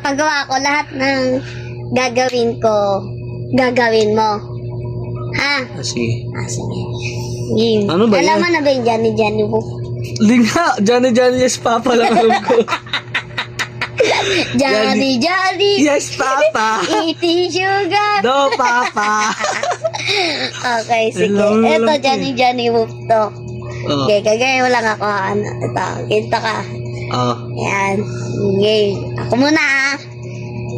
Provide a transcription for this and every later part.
ipapagawa ko lahat ng gagawin ko. Gagawin mo. Ha? Sige. Sige. Game. Ano ba Alam yan? mo na ba yung Johnny mo? Linga! Johnny, yes, Papa lang alam ko. Johnny. Yes, Papa! Eating sugar. No, Papa! Okay, sige. Alam mo, Ito, alam ko Johnny Whoop to. Oh. Okay, kagaya mo lang ako. Ano, ito, kita ka. Oh. Ayan. Okay. Ako muna ah.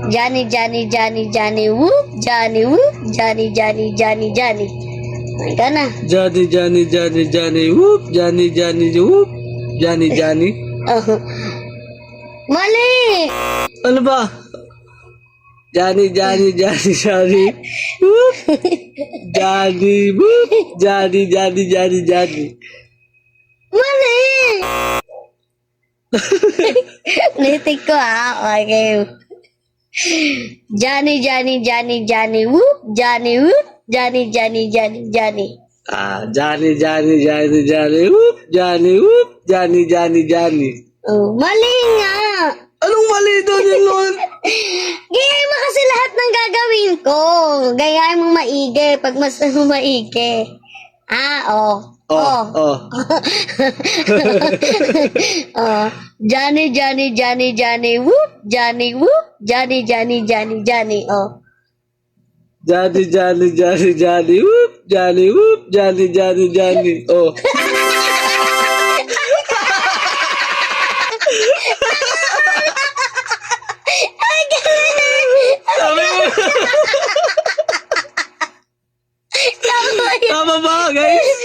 Johnny Whoop. Johnny Whoop. Johnny. Ikaw na. Johnny, whoop! Johnny, whoop! Johnny. Oh. Mali! Ano ba? Johnny, whoop! Johnny, whoop! Johnny. Mali! Nitik ko ah. Okay. Johnny Whoop. Johnny Whoop. Johnny. Ah, Johnny, whoop! Johnny. Oh, mali nga! Anong mali doon yun, Lord? Gayahin mo kasi lahat ng gagawin ko. Gayahin mo maigi pag mas maigi. Oh. Oh. Oh. Johnny Whoop. Johnny Whoop. Johnny. Oh. Johnny, whoop! Johnny. Oh. Sabi mo. Tama ba, guys?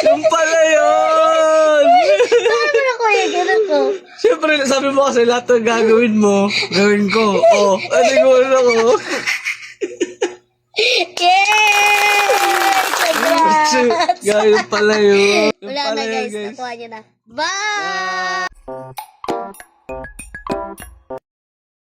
Yung pala yun! Paano na kuya? Ganun ko. Siyempre, sabi mo kasi lahat ng gagawin mo, gawin ko. Oh, siguro ako. Yay! Congrats! Ganyan pala yun. Wala na guys. Nakuha niyo na. Bye!